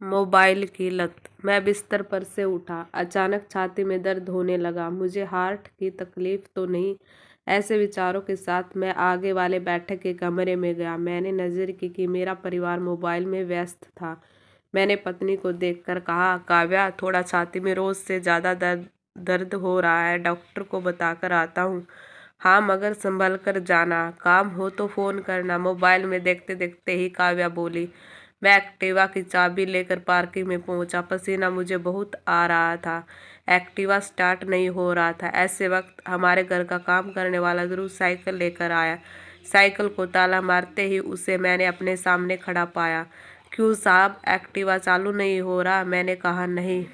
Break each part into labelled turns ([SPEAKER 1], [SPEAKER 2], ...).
[SPEAKER 1] Mobile की लत। मैं बिस्तर पर से उठा। अचानक छाती में दर्द होने लगा। मुझे हार्ट की तकलीफ तो नहीं? ऐसे विचारों के साथ मैं आगे वाले बैठक के कमरे में गया। मैंने नज़र की कि मेरा परिवार मोबाइल में व्यस्त था। मैंने पत्नी को देखकर कहा, काव्या, थोड़ा छाती में रोज़ से ज़्यादा दर्द हो रहा है, डॉक्टर को बताकर आता हूँ। हाँ, मगर संभल कर जाना, काम हो तो फ़ोन करना। मोबाइल में देखते देखते ही काव्या बोली। मैं एक्टिवा की चाबी लेकर पार्किंग में पहुंचा। पसीना मुझे बहुत आ रहा था। एक्टिवा स्टार्ट नहीं हो रहा था। ऐसे वक्त हमारे घर का काम करने वाला ध्रुव साइकिल लेकर आया। साइकिल को ताला मारते ही उसे मैंने अपने सामने खड़ा पाया। क्यों साहब, एक्टिवा चालू नहीं हो रहा? मैंने कहा, नहीं।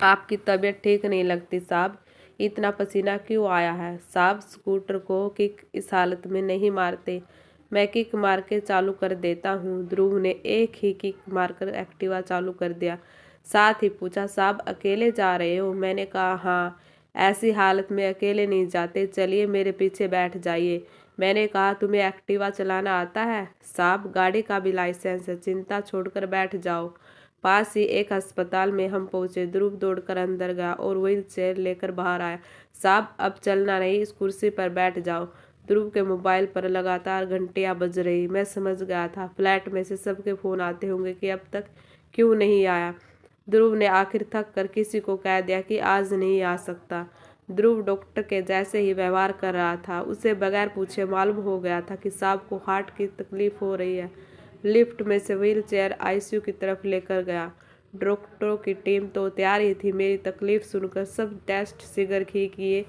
[SPEAKER 1] आपकी तबीयत ठीक नहीं लगती साहब? इतना पसीना क्यों आया है? साहब, स्कूटर को किक इस हालत में नहीं मारते। मैं किक मार के चालू कर देता हूँ। ध्रुव ने एक ही किक मारकर एक्टिवा चालू कर दिया। साथ ही पूछा, साहब अकेले जा रहे हो? मैंने कहा, हाँ। ऐसी हालत में अकेले नहीं जाते, चलिए मेरे पीछे बैठ जाइए। मैंने कहा, तुम्हें एक्टिवा चलाना आता है? साहब, गाड़ी का भी लाइसेंस है, चिंता छोड़कर बैठ जाओ। पास ही एक अस्पताल में हम पहुंचे। ध्रुव दौड़कर अंदर गया और व्हील चेयर लेकर बाहर आया। साहब, अब चलना नहीं, इस कुर्सी पर बैठ जाओ। ध्रुव के मोबाइल पर लगातार घंटियां बज रही। मैं समझ गया था, फ्लैट में से सबके फ़ोन आते होंगे कि अब तक क्यों नहीं आया। ध्रुव ने आखिर थक कर किसी को कह दिया कि आज नहीं आ सकता। ध्रुव डॉक्टर के जैसे ही व्यवहार कर रहा था। उसे बगैर पूछे मालूम हो गया था कि साहब को हार्ट की तकलीफ हो रही है। लिफ्ट में से व्हील चेयर आईसीयू की तरफ लेकर गया। डॉक्टरों की टीम तो तैयार ही थी। मेरी तकलीफ सुनकर सब टेस्ट शीघ्र ही किए।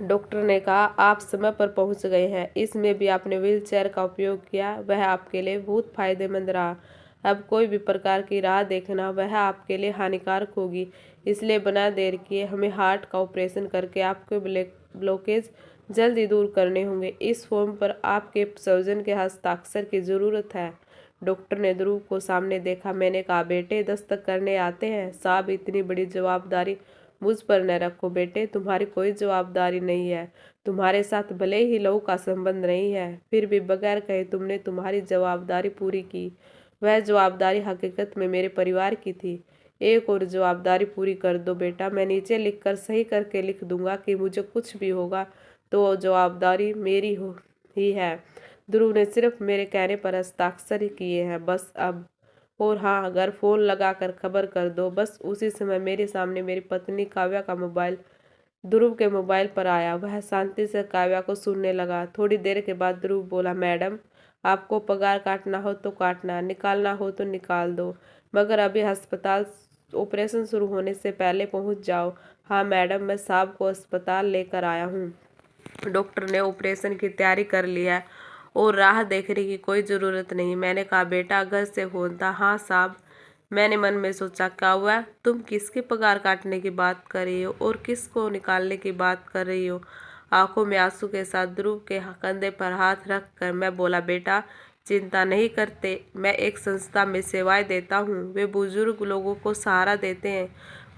[SPEAKER 1] डॉक्टर ने कहा, आप समय पर पहुंच गए हैं। इसमें भी आपने व्हील चेयर का उपयोग किया, वह आपके लिए बहुत फायदेमंद रहा। अब कोई भी प्रकार की राह देखना वह आपके लिए हानिकारक होगी। इसलिए बिना देर किए हमें हार्ट का ऑपरेशन करके आपके ब्लॉकेज जल्दी दूर करने होंगे। इस फॉर्म पर आपके सर्जन के हस्ताक्षर की ज़रूरत है। डॉक्टर ने ध्रुव को सामने देखा। मैंने कहा, बेटे दस्तक करने आते हैं? साहब, इतनी बड़ी जवाबदारी मुझ पर न रखो बेटे, तुम्हारी कोई जवाबदारी नहीं है। तुम्हारे साथ भले ही लहू का संबंध नहीं है, फिर भी बगैर कहे तुमने तुम्हारी जवाबदारी पूरी की। वह जवाबदारी हकीकत में मेरे परिवार की थी। एक और जवाबदारी पूरी कर दो बेटा। मैं नीचे लिखकर सही करके लिख दूंगा कि मुझे कुछ भी होगा तो वो जवाबदारी मेरी ही है। ध्रुव ने सिर्फ मेरे कहने पर हस्ताक्षर किए हैं बस अब। और हाँ, अगर फ़ोन लगाकर खबर कर दो। बस उसी समय मेरे सामने मेरी पत्नी काव्या का मोबाइल ध्रुव के मोबाइल पर आया। वह शांति से काव्या को सुनने लगा। थोड़ी देर के बाद ध्रुव बोला, मैडम, आपको पगार काटना हो तो काटना, निकालना हो तो निकाल दो, मगर अभी अस्पताल ऑपरेशन शुरू होने से पहले पहुंच जाओ। हाँ मैडम, मैं साहब को अस्पताल लेकर आया हूँ। डॉक्टर ने ऑपरेशन की तैयारी कर ली है और राह देखने की कोई ज़रूरत नहीं। मैंने कहा, बेटा घर से फ़ोन था? हाँ साहब। मैंने मन में सोचा, क्या हुआ? तुम किसकी पगार काटने की बात कर रही हो और किसको निकालने की बात कर रही हो? आंखों में आंसू के साथ ध्रुव के कंधे पर हाथ रख कर मैं बोला, बेटा चिंता नहीं करते, मैं एक संस्था में सेवाएं देता हूँ। वे बुजुर्ग लोगों को सहारा देते हैं।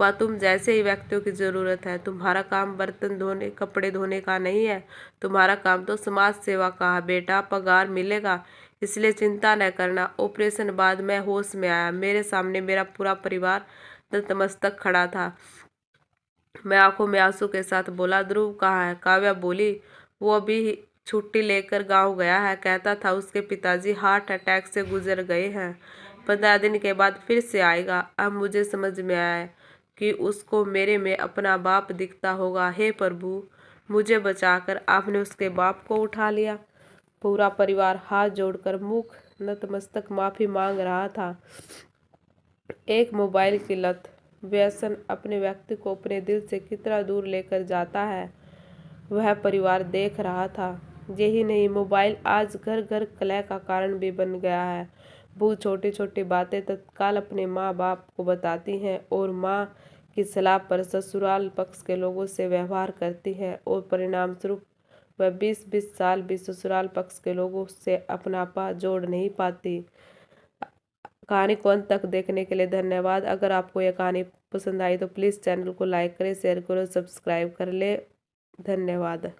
[SPEAKER 1] वह तुम जैसे ही व्यक्तियों की ज़रूरत है। तुम्हारा काम बर्तन धोने, कपड़े धोने का नहीं है, तुम्हारा काम तो समाज सेवा का है। बेटा पगार मिलेगा, इसलिए चिंता न करना। ऑपरेशन बाद मैं होश में आया। मेरे सामने मेरा पूरा परिवार नतमस्तक खड़ा था। मैं आंखों में आंसू के साथ बोला, ध्रुव कहाँ है? काव्या बोली, वो अभी छुट्टी लेकर गांव गया है। कहता था उसके पिताजी हार्ट अटैक से गुजर गए हैं, 15 दिन के बाद फिर से आएगा। अब मुझे समझ में आया कि उसको मेरे में अपना बाप दिखता होगा। हे प्रभु, मुझे बचाकर आपने उसके बाप को उठा लिया। पूरा परिवार हाथ जोड़कर मुख नतमस्तक माफी मांग रहा था। एक मोबाइल की लत, व्यसन अपने व्यक्ति को अपने दिल से कितना दूर लेकर जाता है, वह परिवार देख रहा था। यही नहीं, मोबाइल आज घर घर कलह का कारण भी बन गया है। बहुत छोटी छोटी बातें तत्काल अपने माँ बाप को बताती हैं और माँ की सलाह पर ससुराल पक्ष के लोगों से व्यवहार करती है और परिणाम स्वरूप वह 20-20 साल भी ससुराल पक्ष के लोगों से अपनापा जोड़ नहीं पाती। कहानी को अंत तक देखने के लिए धन्यवाद। अगर आपको यह कहानी पसंद आई तो प्लीज़ चैनल को लाइक करें, शेयर करें, सब्सक्राइब कर ले। धन्यवाद।